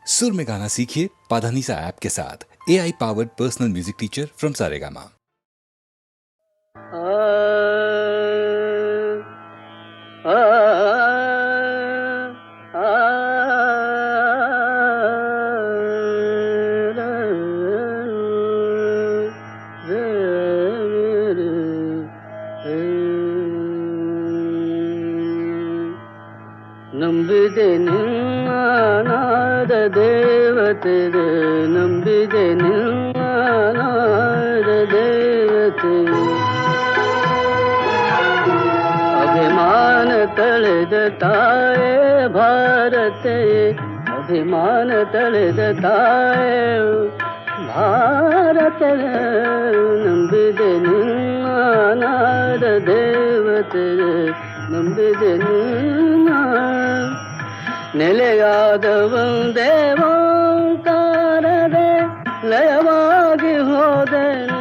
सुर में गाना सीखिए पाधानीसा ऐप के साथ। AI powered personal music teacher from Saregama. ನಂಬಿದೆ ನಿನ್ನಾದ ದೇವತೆ ನಂಬಿದೆ ನಿನ್ನಾದ ದೇವತೆ ಅಭಿಮಾನ ತಳೆದ ತಾಯೇ ಭಾರತೆ ಅಭಿಮಾನ ತಳೆದ ತಾಯೇ ಭಾರತ ನಂಬಿದೆ ನಿನ್ನಾದ ದೇವತೆ ನಂಬಿದೆ ನಿನ್ನ ನೆಲೆಯಾದ ಒಂದೇ ಓಂಕಾರದೆ ಲಯವಾಗಿ ಹೋದನು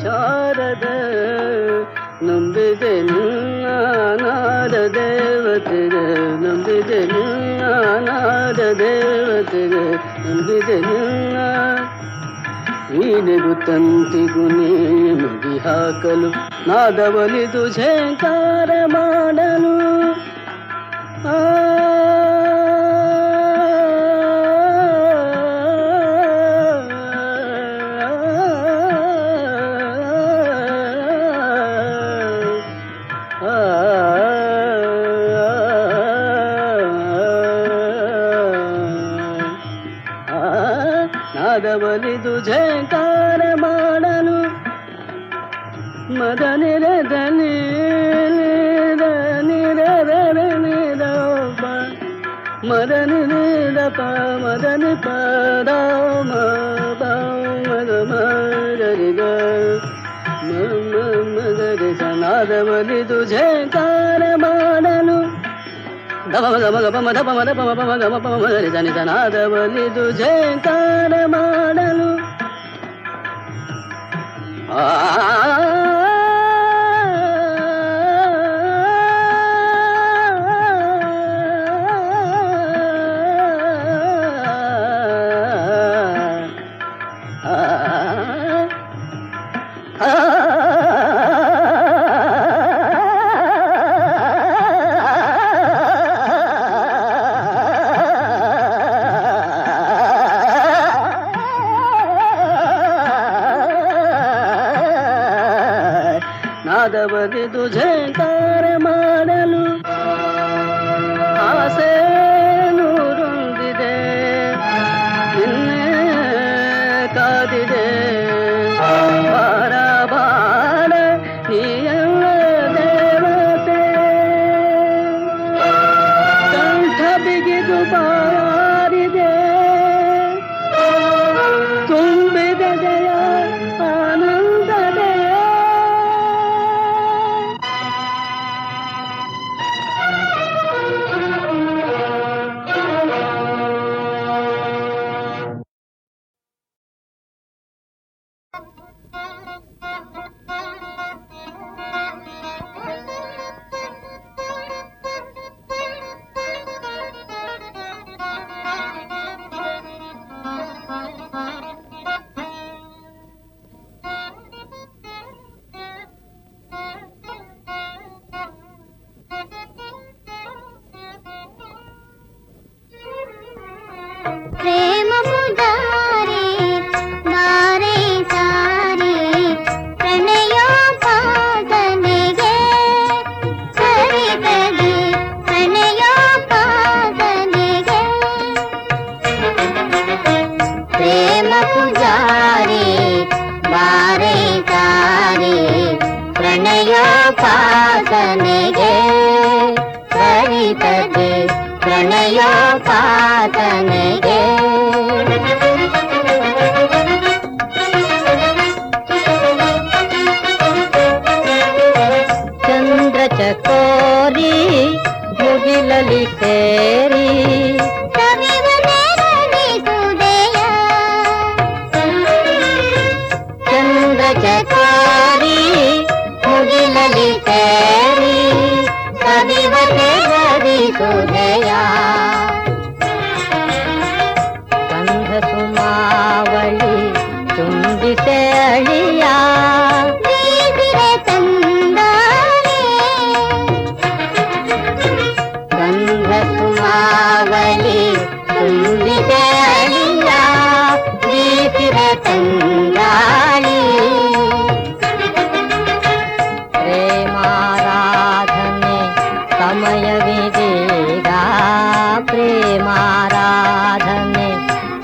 ಶಾರದ ನಂಬಿದೆ ನಿನ್ನಾದ ದೇವತೆಗೆ ನಂಬಿದೆ ನಿನ್ನಾದ ದೇವತೆಗೆ ನಂಬಿದೆ ನಿನ್ನ ವೀಣೆಗೂ ತಂತಿಗೂ ಮುಗಿ ಹಾಕಲು ನಾದವಲಿದು ಝೇಂಕಾರ ಮಾಡಲು ನಾದವಲಿದು ಝೇಂಕಾರ ಮಾಡಲು ಮದನಿರೆ ದನಿ ಮದನಿ ಪ ಮದನಿ ಪದ ಮದ ಮಗರಿ ಮಗರಿ ಸನಾದವಲಿದು ಝೇಂಕಾರ ಮಾಡಲು ದಮ ಗಮ ಗಮ ಮದ ಪಮ ದ ಪಮ ಪಮ ಗಮ ಪಮ ಮಗರಿ ಸನಿ ಸನಾದವಲಿದು ಝೇಂಕಾರ ಮಾಡಲು ನಾದವಲಿದು ಝೇಂಕಾರ ಮಾಡಲು ಆಸೆ ನೂರೊಂದಿದೆ ನಿನ್ನೆ ಕಾದಿದೆ ಬಾರ ಬಾರ ನೀಯಲ್ಲ ದೇವತೆ ಕಂಠ ಬಿಗಿದು ಬಾರಿದೆ ತುಂಬಿದ ದಯ ಆನಂದದೆ ಪ್ರೇಮ ಮುದಾರಿ ಮಾರೇ ಸಾರಿ ಪ್ರಣಯೋಪಾಸನೆಗೆ ಸರಿದದೆ ಪ್ರಣಯೋಪಾಸನೆಗೆ ಪ್ರೇಮ ಪೂಜಾರಿ ಮಾರೇ ಸಾರಿ ಪ್ರಣಯೋಪಾಸನೆಗೆ ಸರಿದದೆ ಪ್ರಣಯೋಪಾಸನೆಗೆ ಚಂದ್ರ ಚಕೋರಿ ಮುಗಿಲಲಿ ಸೇರಿ ಚಂದ್ರ ಚಕೋರಿ ಮುಗಿಲಲಿ ಸೇರಿ ಕವಿವತೆ ಗರಿಸುದೆಯ ತುಂಬಿಸೆ ಅಳಿಯ ಬೀಸಿರೆ ತಂದಾನೆ ಗಂಧ ಸುಮಾವಲಿ ತುಂಬಿಸೆ ಅಳಿಯ ಬೀಸಿರೆ ತಂದಾಳಿ ಪ್ರೇಮಾರಾಧನೆ ಸಮಯವಿದೀಗ ಪ್ರೇಮಾರಾಧನೆ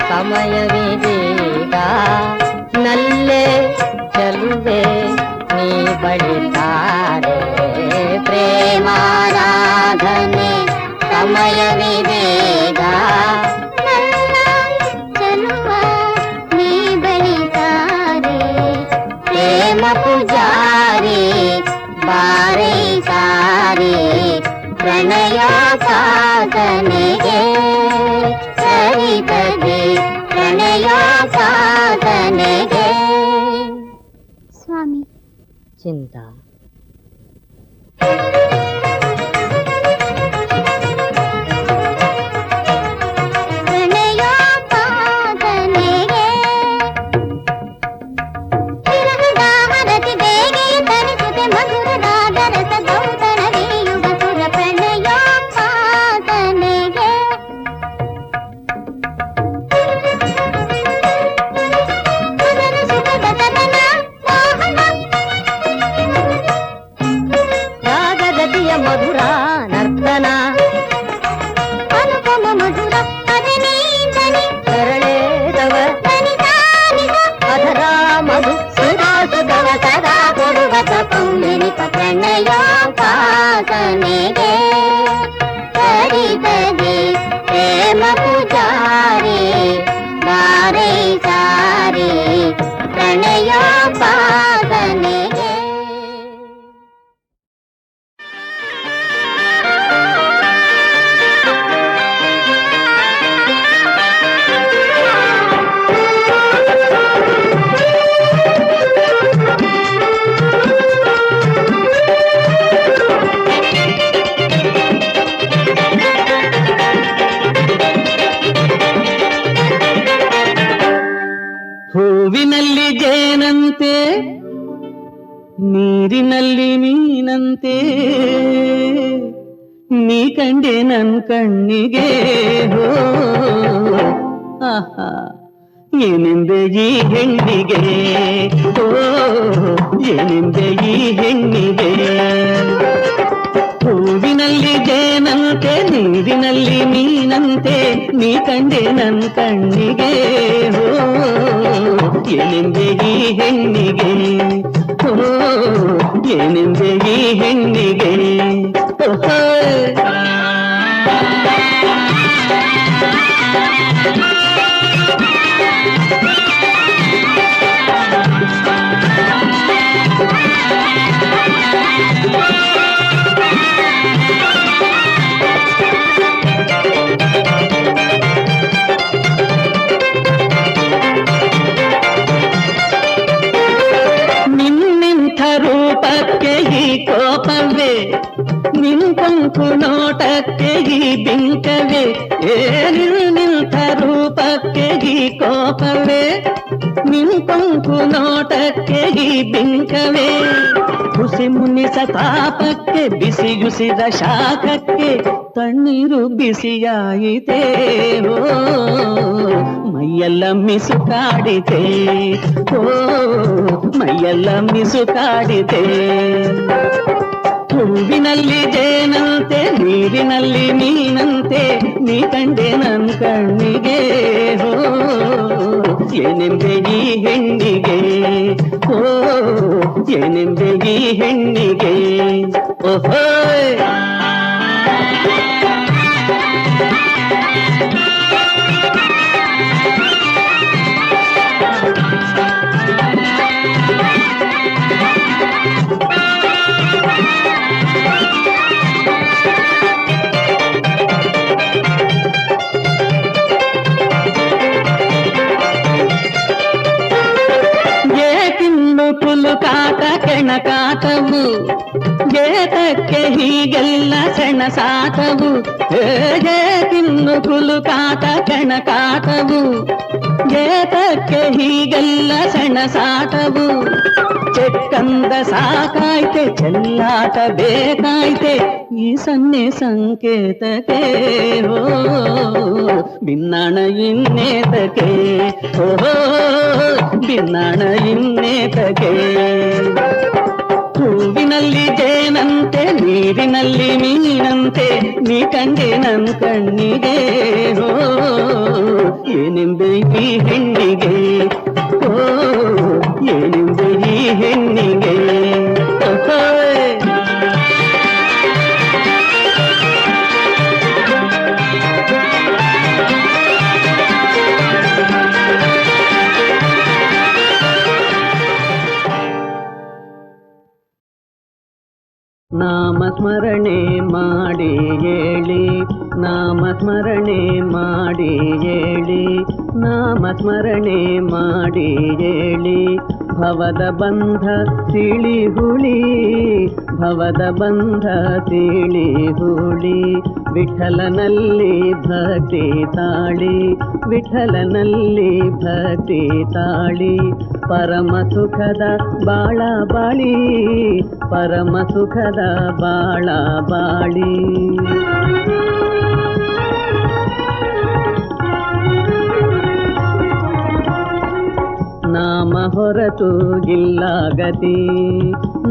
ಸಮಯವಿದೀಗ ನಲ್ಲೇ ಚಲುವೆ ನೀ ಬಳಿತಾರೆ ಪ್ರೇಮಾರಾಧನೆ ಸಮಯವಿದೀಗ ನನ್ನ ಚೆಲುವ ನೀ ಬಳಿತಾರೆ ಪ್ರೇಮ ಪೂಜಾರಿ ಬಾರಿ ಸಾರಿ ಪ್ರಣಯ ಸಾಧನೆಗೆ ಸರಿತದೆ ಪ್ರಣಯ ಸಾಧನೆಗೆ ಸ್ವಾಮಿ ಚಿಂತ ಪ್ರಣಯೋಪಾಸನೆಗೆ ವಿರಹದ ಹರತಿ ಬೇಗೆ ತಣಿಸುತ್ತೆ ಮಧುರದ ದರಸ ಗೌತಣವೀಯುಗ ಸುರ ಪ್ರಣಯೋಪಾಸನೆಗೆ ಮದನ ಸುಖದ ಸದನ ಮೋಹನ ರಾಗಗತಿಯ ಮಧುರ ನರ್ತನ ಅನುಪಮ ಮಧುರ ಅದನೀಂದನಿ ಸರಳೇದವ ತನಿತಾನಿಗ ಅಧರ ಮಧು ಸುಧಾಸುಧವ ಸದಾ ಕೊಡುವ ತಪೌಲಿನಿಪ ಪ್ರಣಯೋಪಾಸನೆಗೆ ಸರಿತದೆ ಪ್ರೇಮ ಪೂಜಾರಿ ಬಾರೈ ಸಾರಿ ಪ್ರಣಯೋಪಾಸನೆಗೆ ಹೂವಿನಲ್ಲಿ ಜೇನಂತೆ ನೀರಿನಲ್ಲಿ ಮೀನಂತೆ ನೀ ಕಂಡೆ ನನ್ ಕಣ್ಣಿಗೆ ಹೋ ಆಹಾ ಏನೆಂದೆ ಈ ಹೆಣ್ಣಿಗೆ ಓ ಏನೆಂದೆ ಈ ಹೆಣ್ಣಿಗೆ ಹೂವಿನಲ್ಲಿ ಜೇನಂತೆ ನೀರಿನಲ್ಲಿ ಮೀನಂತೆ ನೀ ಕಂಡೆ ನನ್ ಕಣ್ಣಿಗೆ ಹೋ ಏನೆಂದೆ ಈ ಹೆಣ್ಣಿಗೆ ಹೋ ಏನೆಂದೆ ಈ ಹೆಣ್ಣಿಗೆ ಓಹೋ ನಿನ್ನಿಂಥ ರೂಪಕ್ಕೆ ಈ ಕೋಪವೇ ನಿಂತು ನೋಟಕ್ಕೆ ಈ ಬಿಂಕವೇ ನಿನ್ನಿಂಥ ರೂಪಕ್ಕೆ ಈ ಕೋಪವೇ ನಿಂತು ನೋಟಕ್ಕೆ ಈ ಬಿಂಕವೇ ಹುಸಿ ಮುನಿಸ ತಾಪಕ್ಕೆ ಬಿಸಿಯುಸಿದ ಶಾಖಕ್ಕೆ ತಣ್ಣೀರು ಬಿಸಿಯಾಯಿತೆ ಓ ಮೈಯೆಲ್ಲ ಮಿಸುಕಾಡಿತೆ ಓ ಮೈಯೆಲ್ಲ ಮಿಸುಕಾಡಿತೆ ಹೂವಿನಲ್ಲಿ ಜೇನಂತೆ ನೀರಿನಲ್ಲಿ ಮೀನಂತೆ ನೀ ಕಂಡೆ ನನ್ ಕಣ್ಣಿಗೆ ಹೋ ಏನೆಂದೆ ಈ ಹೆಣ್ಣಿಗೆ ಓ ಏನೆಂದೆ ಈ ಹೆಣ್ಣಿಗೆ ಓಹೋ ಕೆಣಕಾಟವು ಏತಕ್ಕೆ ಹೀಗೆಲ್ಲ ಸೆಣಸಾಟವು ಏಕಿನ್ನು ಕುಲುಕಾಟ ಕೆಣಕಾಟವು ಏತಕ್ಕೆ ಹೀಗೆಲ್ಲ ಸೆಣಸಾಟವು ಚೆಕ್ಕಂದ ಸಾಕಾಯ್ತೆ ಚೆಲ್ಲಾಟ ಬೇಕಾಯ್ತೆ ಈ ಸನ್ನೆ ಸಂಕೇತಕ್ಕೆ ಹೋ ಬಿನ್ನಾಣ ಇನ್ನೇತಕ್ಕೆ ಓಹೋ ಬಿನ್ನಾಣ ಇನ್ನೇತಕ್ಕೆ ಹೂವಿನಲ್ಲಿ ಜೇನಂತೆ ನೀರಿನಲ್ಲಿ ಮೀನಂತೆ ನೀ ಕಂಡೆ ನನ್ ಕಣ್ಣಿಗೆ ಹೋ ಏನೆಂಬೆ ಈ ಹೆಣ್ಣಿಗೆ ಓ ಏನೆಂಬೆ ಈ ಹೆಣ್ಣಿಗೆ ನಾಮಸ್ಮರಣೆ ಮಾಡಿ ಹೇಳಿ ನಾಮಸ್ಮರಣೆ ಮಾಡಿ ಹೇಳಿ ನಾಮಸ್ಮರಣೆ ಮಾಡಿ ಹೇಳಿ ಭವದ ಬಂಧ ಸಿಳಿ ಹುಳಿ ಭವದ ಬಂಧ ಸಿಳಿ ಹುಳಿ ವಿಠಲನಲ್ಲಿ ಭಕ್ತಿ ತಾಳಿ ವಿಠಲನಲ್ಲಿ ಭಕ್ತಿ ತಾಳಿ ಪರಮ ಸುಖದ ಬಾಳ ಬಾಳಿ ಪರಮ ಸುಖದ ಬಾಳ ಬಾಳಿ ನಾಮ ಹೊರತು ಇಲ್ಲ ಗತಿ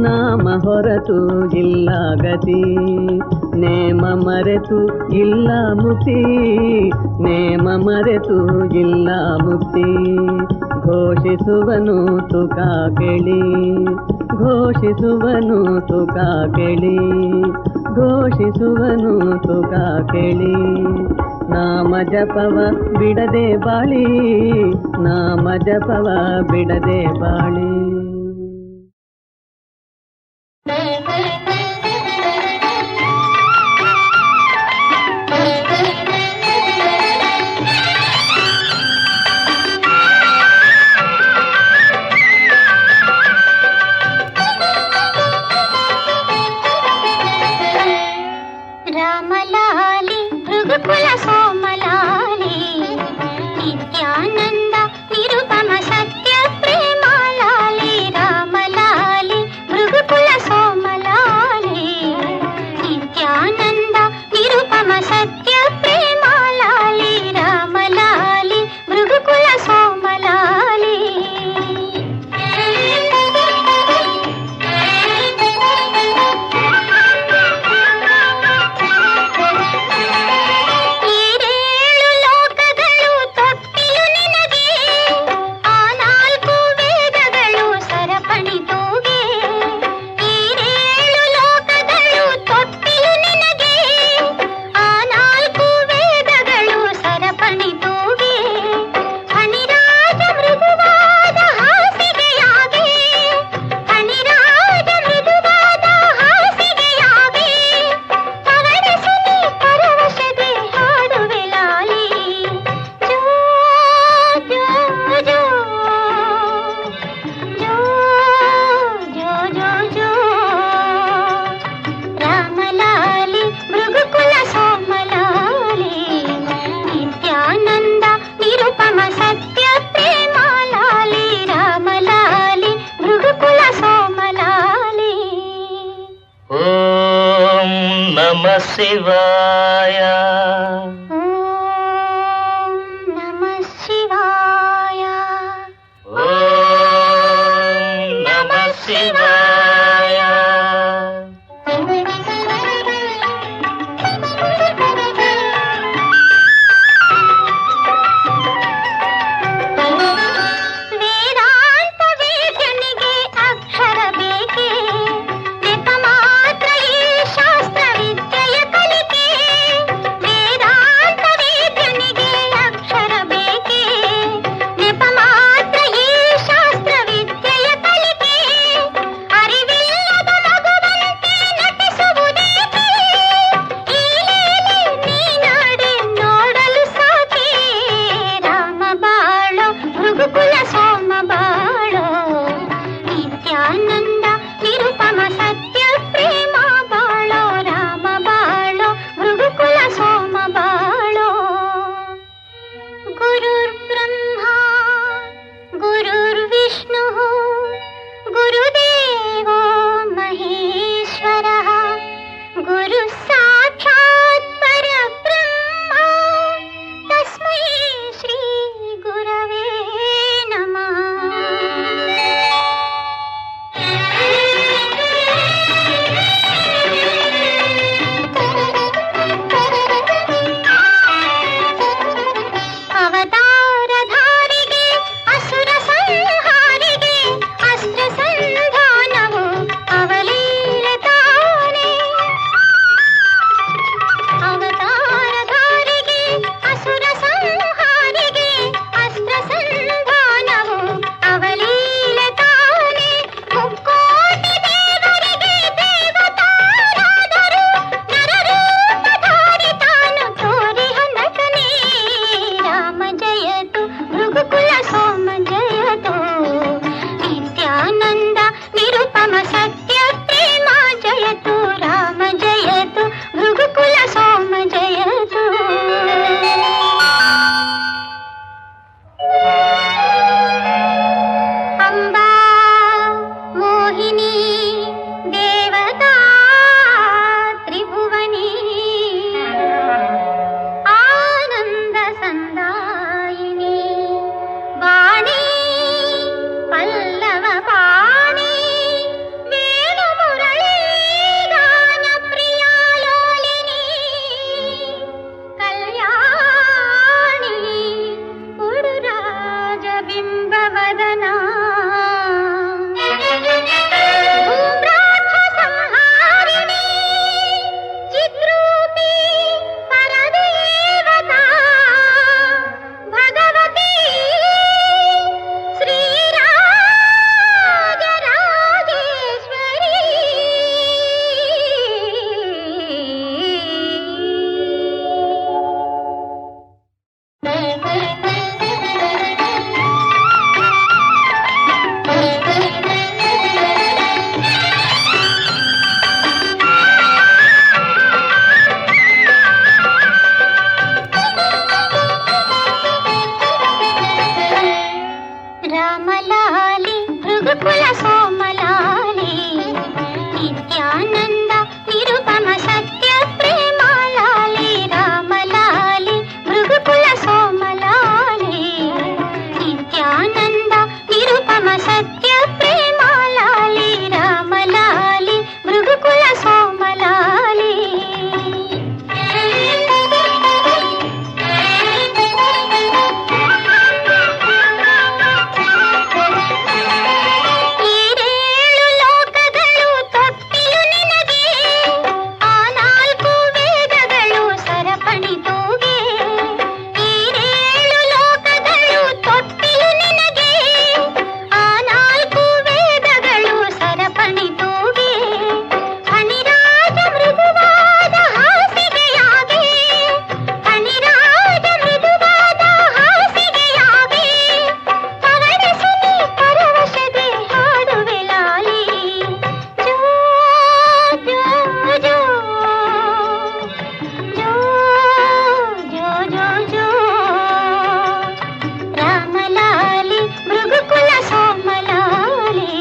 ನಾಮ ಹೊರತು ಇಲ್ಲ ಗತಿ ನೇಮ ಮರೆತು ಇಲ್ಲ ಮುಕ್ತಿ ನೇಮ ಮರೆತು ಇಲ್ಲ ಮುಕ್ತಿ ಘೋಷಿಸುವನು ತುಕ ಕೇಳಿ ಘೋಷಿಸುವನು ತುಕ ಕೇಳಿ ಘೋಷಿಸುವನು ತುಕ ಕೇಳಿ ನಾಮ ಜಪವ ಬಿಡದೆ ಬಾಳಿ ನಾಮ ಜಪವ ಬಿಡದೆ ಬಾಳಿ ರಾಮಲಾಲಿ ಮೃಗಕುಲ ಸೋಮಲಾಲಿ ನಿತ್ಯಾನಂದ ನಿರುಪಮ ಸತ್ಯ ಪ್ರೇಮಲಾಲಿ ರಾಮಲಾಲಿ ಮೃಗಕುಲ ಸೋಮಲಾಲಿ ನಿತ್ಯಾನಂದ ನಿರುಪಮ ಸತ್ಯ ಪ್ರೇಮಲಾಲಿ ರಾಮಲಾಲಿ ಮೃಗಕುಲ ಸೋಮಲಾಲಿ ಶಿವಾಯ ಓಂ ನಮಃ ಶಿವಾಯ ಓಂ ನಮಃ ಶಿವಾಯ ವೇದಾಂತ ವೇದ್ಯನಿಗೆ ಅಕ್ಷರ ಬೇಕೆ ನೆಪ ಮಾತ್ರ ಈ ಶಾಸ್ತ್ರ ವಿದ್ಯೆಯ ಕಲಿಕೆ गुरुर्ब्रह्मा गुरुर्विष्णुः गुरुदेवो महेश्वरः गुरुः साक्षात् परब्रह्मा तस्मै श्री गुरवे नमः। ಅವತಾರಧಾರಿಗೆ ಅಸುರ ಸಂಹಾರಿಗೆ ಅಸ್ತ್ರ ಸಂಧಾನವು ಅವಲೀಲೆ ತಾನೇ. ಅವತಾರಧಾರಿಗೆ ಅಸುರ ಸಂಹಾರಿಗೆ ಅಸ್ತ್ರ ಸಂಧಾನವು ಅವಲೀಲೆ ತಾನೇ. ಮುಕ್ಕೋಟಿ ದೇವರಿಗೆ ದೇವತಾರಾದರು ನರರೂಪಧಾರಿ ತಾನು ತೋರಿಹ ನಟನೆ. ರಾಮ ಜಯತು ಭೃಗುಕುಲ ಸೋಮ ಜಯತು ನಿತ್ಯಾನಂದ ನಿರುಪಮ ಸತ್ಯ ಪ್ರೇಮ ಜಯತು. ರಾಮ ಜಯತು ಭೃಗುಕುಲ ಸೋಮ ಜಯತು. ಅಂಬಾ ಮೋಹಿನಿ ದೇವತಾ ತ್ರಿಭುವನಿ ಆನಂದ ಸಂದಾಯಿನಿ ವಾಣಿ ಪಲ್ಲವ ಪಾಣಿ ವೇಣು ಮುರಳಿ ಗಾನ ಪ್ರಿಯಾಲೋಲಿನಿ ಕಲ್ಯಾಣಿ ಉಡುರಾಜ ಬಿಂಬವದನ ಧೂಮ್ರಾಕ್ಷ ಸಂಹಾರಿಣಿ ಚಿದ್ರೂಪಿ ಪರದೇವತಾ ಭಗವತಿ ಶ್ರೀರಾಜರಾಜೇಶ್ವರಿ. ರಾಮಲಾಲಿ ಭೃಗುಕುಲ ಸೋಮಲಾಲಿ ನಿತ್ಯಾನಂದ ನಿರುಪಮ ಸತ್ಯ ಪ್ರೇಮಲಾಲಿ. ರಾಮಲಾಲಿ ಭೃಗುಕುಲ ಸೋಮಲಾಲಿ ನಿತ್ಯಾನಂದ ನಿರುಪಮ ಸತ್ಯ ಪ್ರೇಮಲಾಲಿ. ರಾಮಲಾಲಿ ಭೃಗುಕುಲ ಸೋಮಲಾಲಿ. ಈರೇಳು ಲೋಕಗಳು ತೊಟ್ಟಿಲು ನಿನಗೆ ಆ ನಾಲ್ಕು ವೇದಗಳು ಸರಪಣಿ ತೂಗೆ. ಈರೇಳು ಲೋಕಗಳು ತೊಟ್ಟಿಲು ನಿನಗೆ ಆ ನಾಲ್ಕು ವೇದಗಳು ಸರಪಣಿ ತೂಗೆ. ಫಣಿರಾಜ ಮೃದುವಾದ ಹಾಸಿಗೆಯಾಗೆ ಫಣಿರಾಜ ಮೃದುವಾದ ಹಾಸಿಗೆಯಾಗೆ ಪವಡಿಸಲಿ ಪರವಶದೆ ಹಾಡುವೆ ಲಾಲಿ. ಜೋ ಜೋ ಜೋ ಜೋ ಜೋ ಜೋ ಜೋ ರಾಮಲಾಲಿ ಭೃಗುಕುಲ ಸೋಮಲಾಲಿ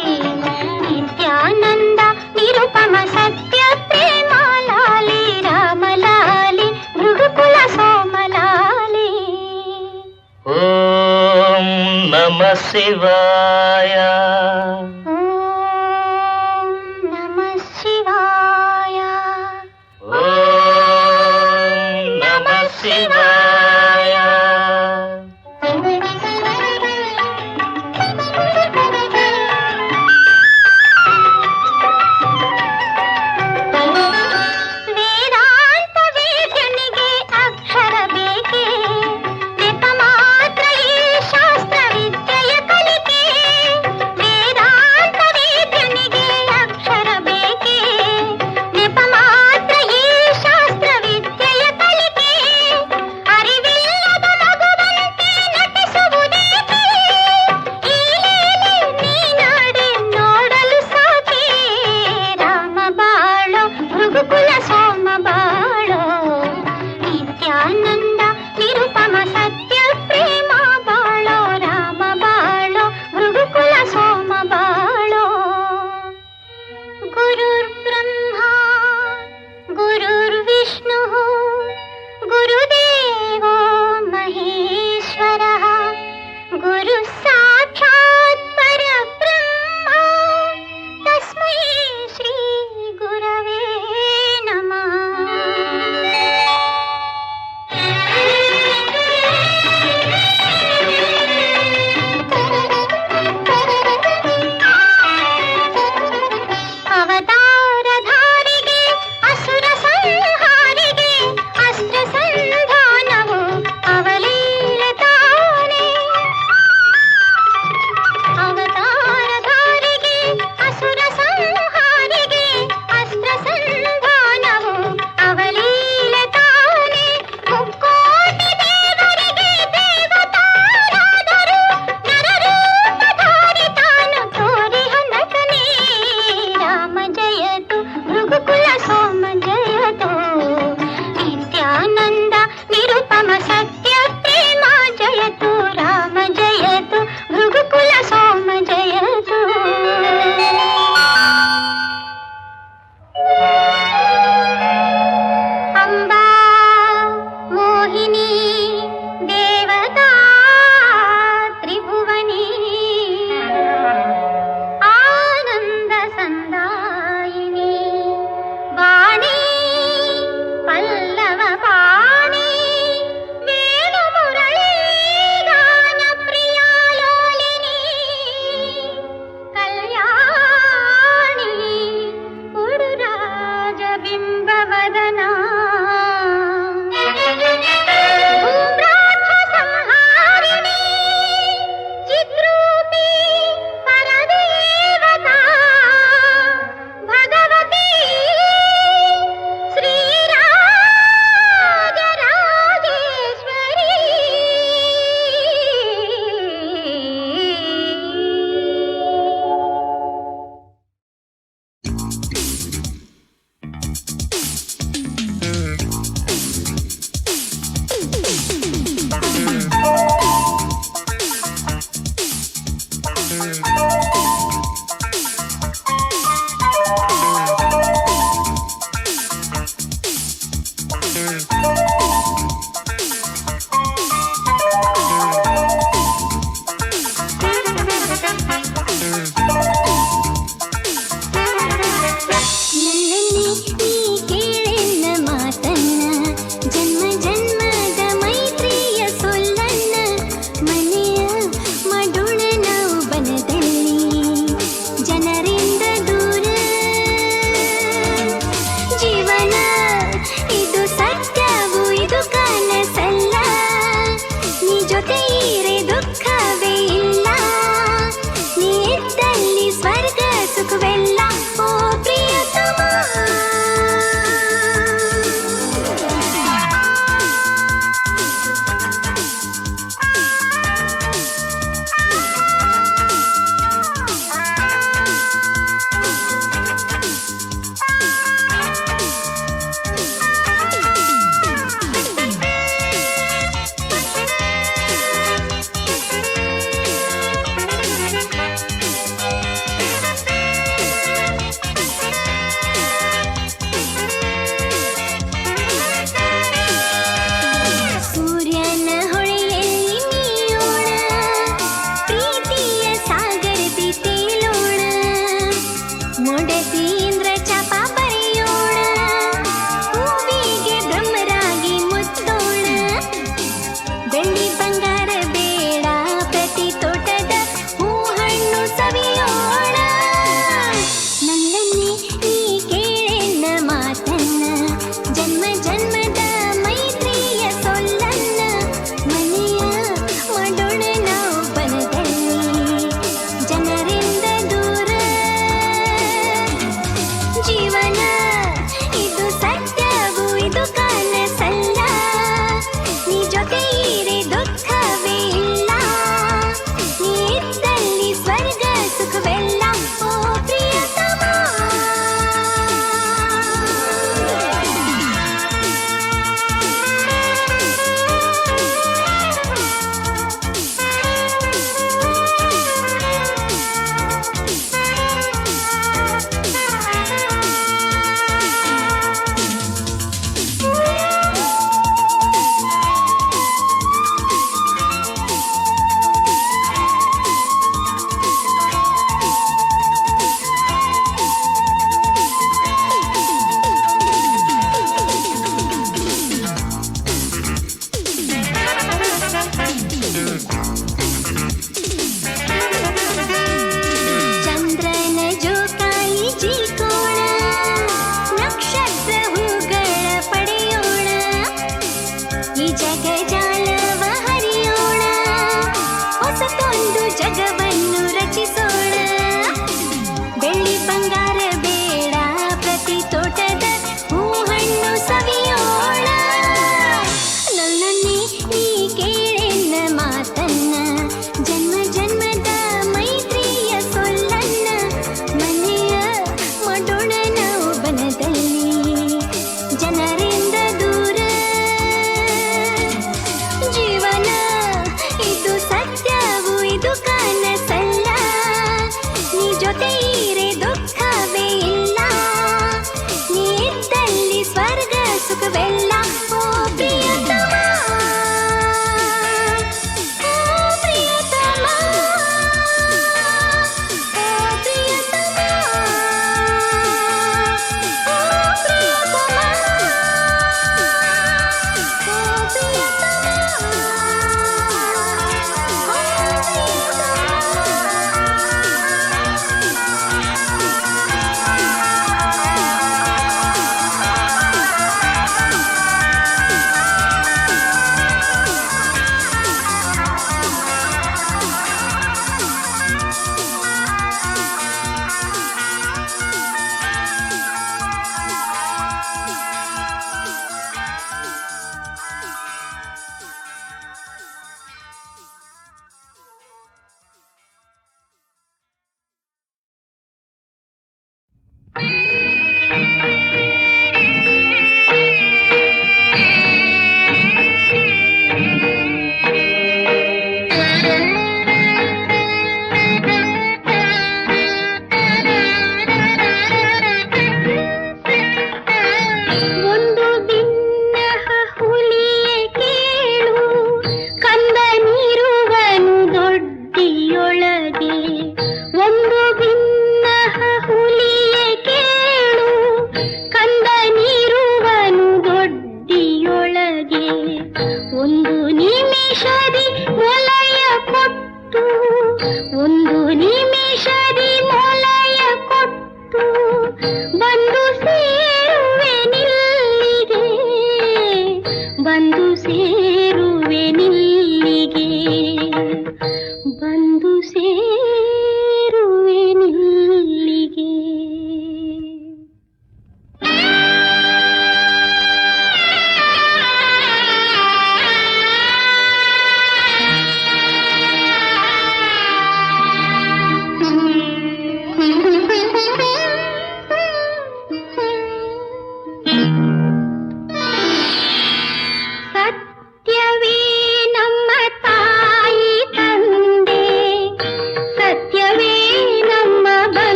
ನಿತ್ಯಾನಂದ ನಿರುಪಮ ಸತ್ಯ ಪ್ರೇಮಲಾಲಿ. ರಾಮಲಾಲಿ ಭೃಗುಕುಲ ಸೋಮಲಾಲಿ. ಓಂ ನಮಃ ಶಿವಾಯ. ಓಂ ನಮಃ ಶಿವಾಯ. ಓಂ ನಮಃ ಶಿವಾಯ. ವೇದಾಂತ ವೇದ್ಯನಿಗೆ ಅಕ್ಷರ ಬೇಕೆ ನೆಪ ಮಾತ್ರ ಈ ಶಾಸ್ತ್ರ ವಿದ್ಯೆಯ ಕಲಿಕೆ. ವೇದಾಂತ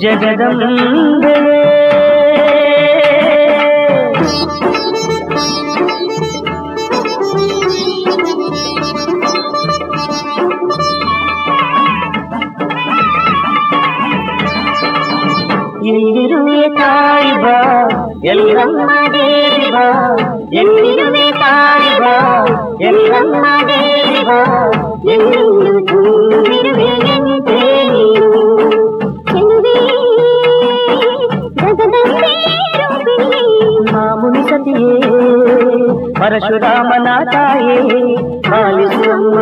ಜಗದಂಬೆ ಎಲ್ಲಿರುವೆ ತಾಯಿ ಬಾ ಎಲ್ಲಮ್ಮ ದೇವಿ ಬಾ ಎಲ್ಲಿರುವೆ ತಾಯಿ ಬಾ ಎಲ್ಲಮ್ಮ ದೇವಿ ಬಾ ಎಲ್ಲೆಲ್ಲೂ ತುಂಬಿರುವೆಯಂತೆ ನೀನು ಮಾಮುನಿ ಸತಿಯೇ ಪರಶುರಾಮನ ತಾಯೇ ಪಾಲಿಸುವಮ್ಮ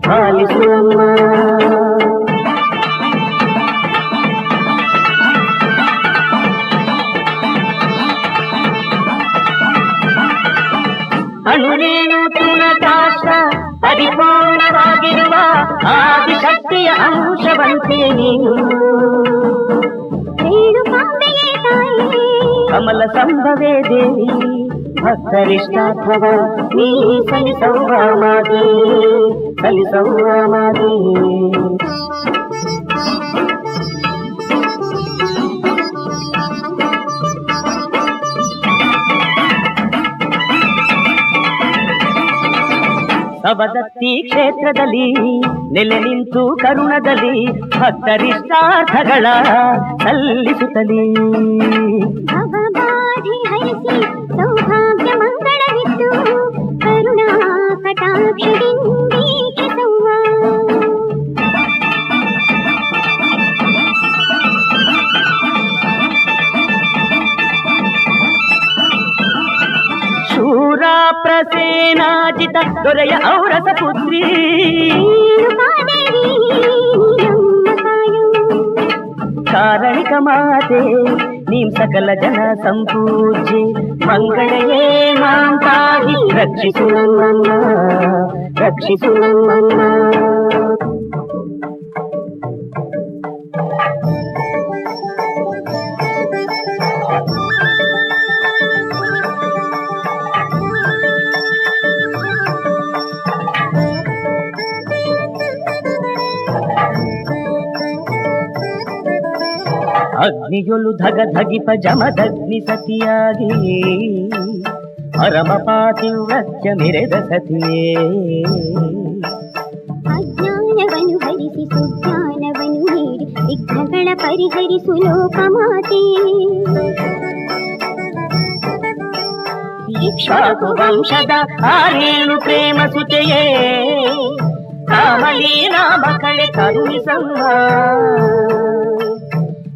ಪಾಲಿಸುವಮ್ಮ ಅಣುರೇಣು ತುಣಕಾಶ ಪರಿಪೂರ್ಣವಾಗಿರುವ ಆದಿಶಕ್ತಿಯ ಅಂಶವಂತೆ ನೀನು ಕಮಲ ಸಂಭವೇ ದೇವಿ ಭಕ್ತರಿಷ್ಟಾರ್ಥವ ನೀ ಸಲಿಸೌವ ಮಾತೆ ಸಲಿಸೌವ ಮಾತೆ ಅವದತ್ತಿ ಕ್ಷೇತ್ರದಲ್ಲಿ ನೆಲೆ ನಿಂತು ಕರುಣದಲ್ಲಿ ಭಕ್ತರಿಷ್ಟಾರ್ಥಗಳ ಸಲ್ಲಿಸುತ್ತಲೇ ಭವಬಾಧೆ ಹರಿಸಿ ಸೌಭಾಗ್ಯ ಮಂಗಳವಿತ್ತು ಕರುಣಾ ಕಟಾಕ್ಷದಿಂದೀಕ್ಷಿಸುವ ಶೂರ ಪ್ರಸೇನಾಜಿತ ದೊರೆಯ ಔರಸ ಪುತ್ರಿ ಕಾರಣಿಕ ಮಾತೆ ನೀಂ ಸಕಲ ಜನ ಸಂಪೂಜ್ಯೆ ಮಂಗಳಯೇ ಮಾಂ ತಾಯಿ ರಕ್ಷಿಸು ನಮ್ಮನ್ನ ರಕ್ಷಿಸು ನಮ್ಮನ್ನ ಅಗ್ನಿಯೊಲು ಧಗ ಧಗಿಪ ಜಮದಗ್ನಿ ಸತಿಯಾಗಿ ಪರಮ ಪಾತಿವ್ರತ್ಯ ಮೆರೆದ ಸತಿಯೇ ಅಜ್ಞಾನವನ್ನು ಹರಿಸಿ ಸುಜ್ಞಾನವನ್ನು ನೀಡಿ ವಿಘ್ನಗಳ ಪರಿಹರಿಸು ಲೋಕಮಾತೆ ಇಕ್ಷಾಕು ವಂಶದ ಆರೇಳು ಪ್ರೇಮ ಸುತೆಯೇ ಕಾಮಲೀನಾ ಮಕ್ಕಳೇ ಕರುಣಿಸಮ್ಮ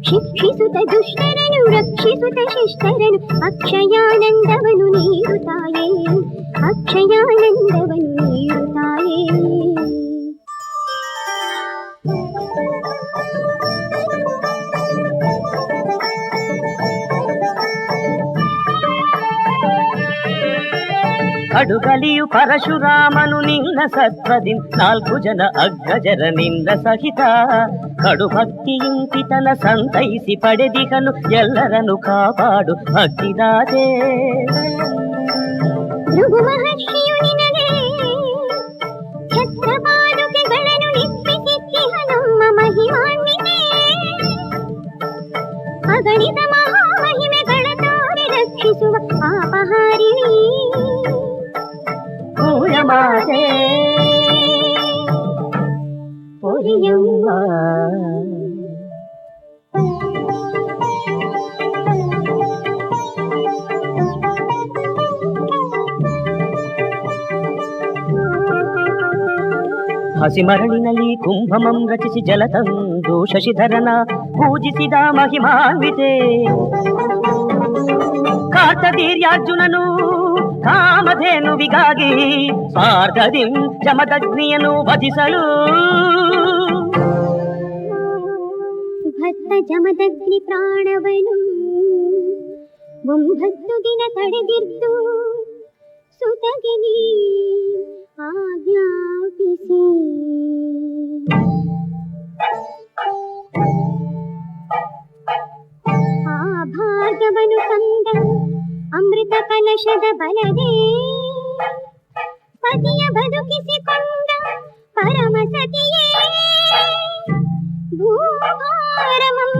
ಶಿಕ್ಷಿಸುತ್ತ ದುಷ್ಟರನು ರಕ್ಷಿಸುತ್ತ ಶಿಷ್ಟರನು ಅಕ್ಷಯಾನಂದವನು ನೀಡುತ್ತಾಯೇ ಅಕ್ಷಯಾನಂದವನು ನೀಡುತ್ತಾಯೇ ಕಡುಗಲಿಯು ಪರಶುರಾಮನು ನಿನ್ನ ಸತ್ವದಿ 4 ಜನ ಅಗ್ಗಜರ ನಿನ್ನ ಸಹಿತ ಕಡು ಭಕ್ತಿಯಿಂತಿತನ ಸಂತೈಸಿ ಪಡೆದಿಗನು ಎಲ್ಲರನ್ನು ಕಾಪಾಡು ಭಕ್ತಿದಾತೆ ಭೃಗು ಮಹರ್ಷಿಯು ನಿನಗೆ ಛತ್ರಪಾದುಕೆಗಳನ್ನು ನಿಪ್ಪಿಸಿದ್ದಿಹ ನಮ್ಮ ಮಹಿಮಾನ್ವಿತೆ ಅಗಣಿತ ಮಹಾಮಹಿಮೆಗಳ ತೋರಿ ರಕ್ಷಿಸುವ ಪಾಪಹಾರಿಣಿ ಮಾತೆ ಪೊರಿಯಮ್ಮ ಹಸಿಮರಳಿನಲ್ಲಿ ಕುಂಭಮಂ ರಚಿಸಿ ಜಲ ತಂದು ಶಶಿಧರನ ಪೂಜಿಸಿದ ಮಹಿಮಾನ್ವಿತೆ ಕಾರ್ತವೀರ್ಯಾರ್ಜುನನು ಕಾಮಧೇನುವಿಗಾಗಿ ಸ್ವಾರ್ಥದಿ ಜಮದಗ್ನಿಯನ್ನು ವಧಿಸಲು ಭಕ್ತ ಜಮದಗ್ನಿ ಪ್ರಾಣವನು 9 ದಿನ ತಡೆದಿದ್ದು ಸುತಗೆ ನೀ ಆಜ್ಞಾಪಿಸಿ ಆ ಭಾರ್ಗವನು ತಂದ ಅಮೃತ ಕಲಶದ ಬಲದೆ ಪತಿಯ ಬದುಕಿಸಿಕೊಂಡ ಪರಮ ಸತಿಯೇ ಭೂಭಾರಮಂ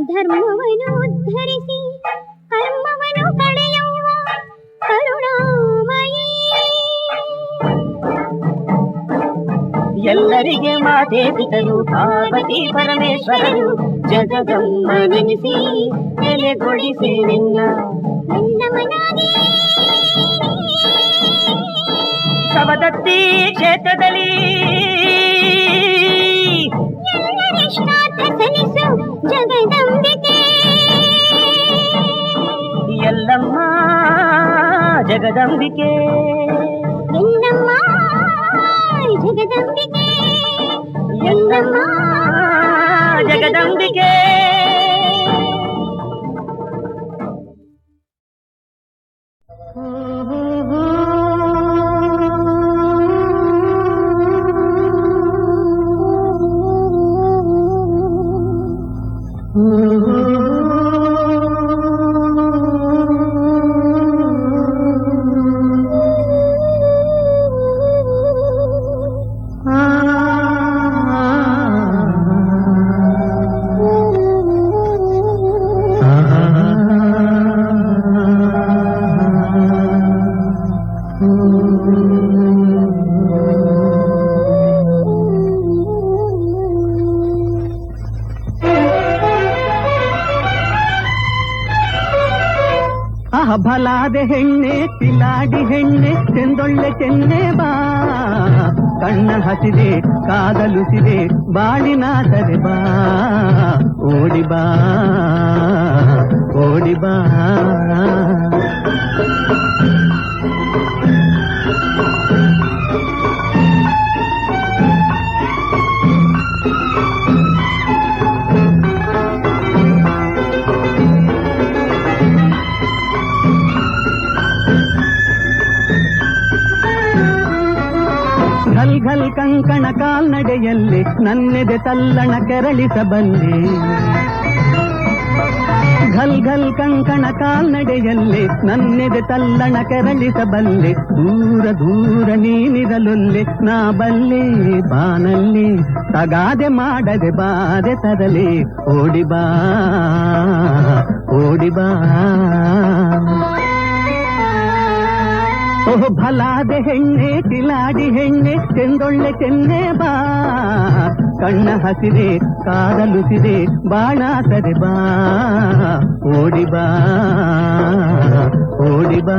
ಧರ್ಮವನ್ನು ಉದ್ಧರಿಸಿ ಕರ್ಮವನ್ನು ಕಳೆಯುವ ಕರುಣಾಮಯಿ. ಎಲ್ಲರಿಗೆ ಮಾತೆ ಪಿತರು ಪಾರ್ವತಿ ಪರಮೇಶ್ವರರು ಜಗದಮ್ಮನೆನಿಸಿ ನೆಲೆಗೊಳಿಸಿ ನಿನ್ನ ಮನಾಗಿ ಸವದತ್ತಿ ಕ್ಷೇತ್ರದಲ್ಲಿ ಎಲ್ಲರಿಷ್ಟಾರ್ಥ ಸಲ್ಲಿಸು ಜಗದಂಬಿಕೆ. ಎಲ್ಲಮ್ಮ ಜಗದಂಬಿಕೆ ಎಲ್ಲಮ್ಮ ಜಗದಂಬಿಕೆ. ಎಲ್ಲಮ್ಮ ಜಗದಂಬಿಕೆ. ಬಲಾದೆ ಹೆಣ್ಣೆ ಕಿಲಾಡಿ ಹೆಣ್ಣೆ ಚೆಂದೊಳ್ಳೆ ಚೆನ್ನೆ ಬಾ ಕಣ್ಣ ಹಸಿದೆ ಕಾದಲುಸಿದೆ ಬಾಳಿನಾದರೆ ಬಾ ಓಡಿ ಬಾ ಓಡಿ ಬಾ. ಘಲ್ ಘಲ್ ಕಂಕಣ ಕಾಲ್ನಡೆಯಲ್ಲಿ ನನ್ನೆದೆ ತಲ್ಲಣ ಕೆರಳಿಸಬಲ್ಲೆ. ಘಲ್ ಘಲ್ ಕಂಕಣ ಕಾಲ್ನಡೆಯಲ್ಲಿ ನನ್ನೆದೆ ತಲ್ಲಣ ಕೆರಳಿಸಬಲ್ಲೆ. ದೂರ ದೂರ ನೀನಿರಲೊಲ್ಲೆ ನಾ ಬಲ್ಲೆ ಬಾನಲ್ಲಿ ತಗಾದೆ ಮಾಡದೆ ಬಾದೆ ತರಲೆ ಓಡಿ ಬಾ ಓಡಿ ಬಾ. ಓಹ್ ಭಲಾದೆ ಹೆಣ್ಣೆ ಕಿಲಾಡಿ ಹೆಣ್ಣೆ ಚೆಂದೊಳ್ಳೆ ಚೆನ್ನೆ ಬಾ ಕಣ್ಣ ಹಸಿದೆ ಕಾದಲುಸಿದೆ ಬಾಳಾಸದೆ ಬಾ ಓಡಿ ಬಾ ಓಡಿ ಬಾ.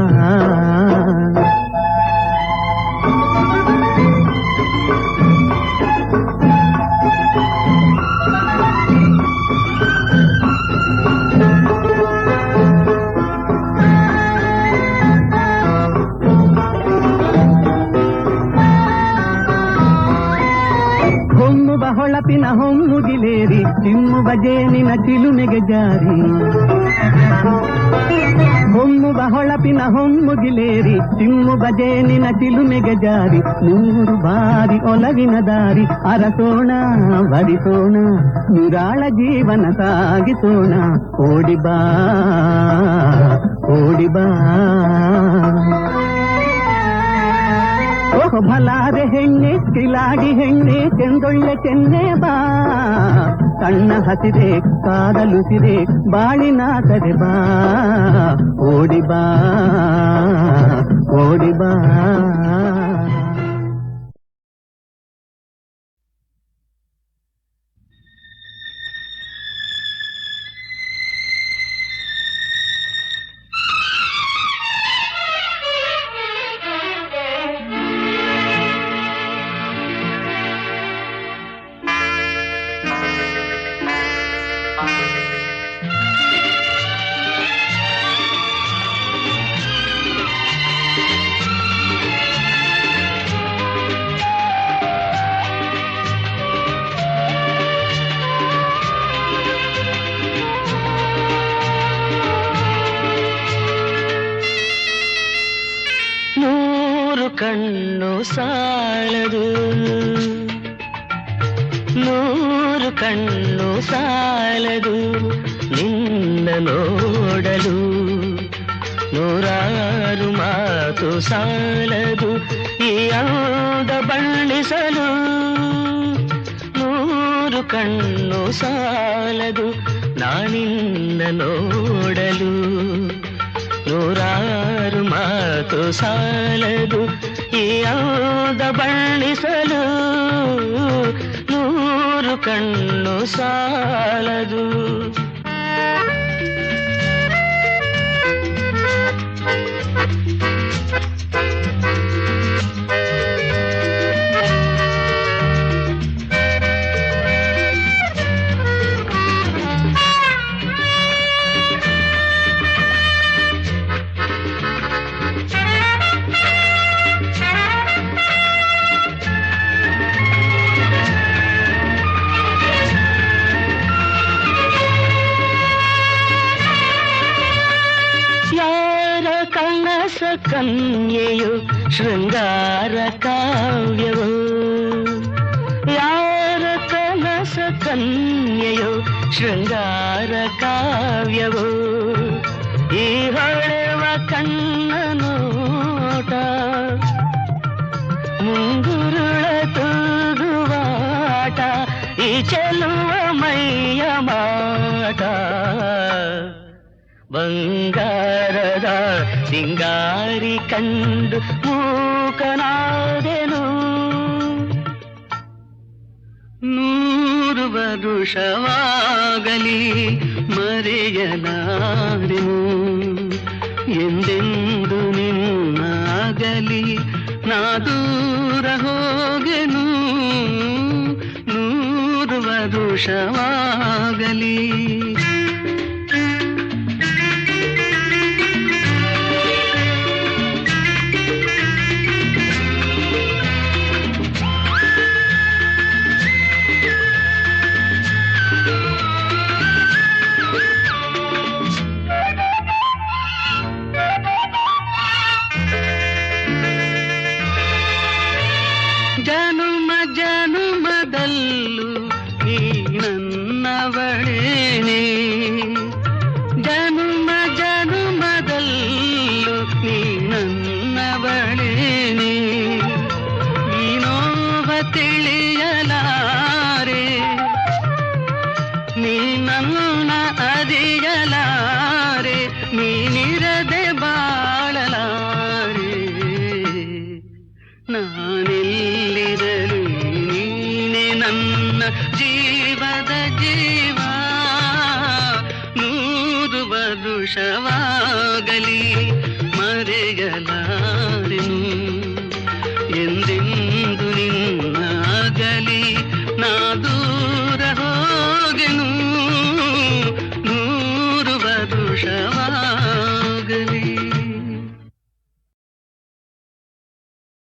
ಹೊಳಪಿನ ಹೊಮ್ಮುಗಿಲೇರಿ ಚಿಮ್ಮುವ ಜೇನಿನ ಚಿಲುಮೆಗೆ ಜಾರಿ. ಹೊಮ್ಮುವ ಹೊಳಪಿನ ಹೊಮ್ಮುಗಿಲೇರಿ ಚಿಮ್ಮುವ ಜೇನಿನ ಚಿಲುಮೆಗೆ ಜಾರಿ. 100 ಬಾರಿ ಒಲವಿನ ದಾರಿ ಅರಸೋಣ ಬರಿಸೋಣ ನಿರಾಳ ಜೀವನ ಸಾಗಿಸೋಣ ಓಡಿ ಬಾ ಓಡಿ ಬಾ. ಓಹ್ ಭಲಾದೆ ಹೆಣ್ಣೆ ಕಿಲಾಡಿ ಹೆಣ್ಣೆ ಚೆಂದೊಳ್ಳೆ ಚೆನ್ನೆ ಬಾ ಕಣ್ಣ ಹಸಿದೆ ಕಾದಲುಸಿದೆ ಬಾಳಿನಾದರೆ ಬಾ ಓಡಿ ಬಾ ಓಡಿ ಬಾ. ಕಣ್ಣು ಸಾಲದು 100 ಕಣ್ಣು ಸಾಲದು ನಿನ್ನ ನೋಡಲು 100 ಮಾತು ಸಾಲದು ಈ ಅಂದ ಬಣ್ಣಿಸಲು 100 ಕಣ್ಣು ಸಾಲದು ನಾನಿನ್ನ ನೋಡಲು ನೂರಾರು ಮಾತು ಸಾಲದು ಈ ಅಂದ ಬಣ್ಣಿಸಲು ನೂರು ಕಣ್ಣು ಸಾಲದು. ಕನ್ಯೆಯು ಶೃಂಗಾರ ಕಾವ್ಯವು ಯಾರ ಕನಸ ಕನ್ಯೆಯು ಶೃಂಗಾರ ಕಾವ್ಯವು ಈ ಹೊಳೆವ ಕಣ್ಣ ನೋಟ ಮುಂಗುರುಳ ತೂಗುವಾಟ ಈ ಚೆಲುವ ಮೈಯ ಮಾಟ ಬಂಗಾರದ ಸಿಂಗಾರಿ ಕಂಡು ಮೂಕನಾದೆನು ನೂರು ವರುಷವಾಗಲಿ ಮರೆಯಲಾರೆನು ಎಂದೆಂದು ನಿನ್ನಾಗಲಿ ನಾ ದೂರ ಹೋಗೆನು ನೂರು ವರುಷವಾಗಲಿ. ಜನುಮ ಜನುಮದಲ್ಲೂ ನೀ ನನ್ನವಳೇನೆ ಜನುಮ ಜನುಮದಲ್ಲೂ ನೀ ನನ್ನವಳೇನೆ ಈ ನೋವ ತಿಳಿಯಲಾರೆ ನೀ ನನ್ನ ಅರಿಯಲಾರೆ ನೀನಿರದೆ ಬಾಳಲಾರೆ ನಾನೆಲ್ಲಿರಲಿ ನೀನೆ ನನ್ನ ಜೀವದ ಜೀವ ನೂರು ವರುಷವಾಗಲಿ ಮರೆಯಲಾರೆನು ಎಂದೆಂದು ನಿನ್ನ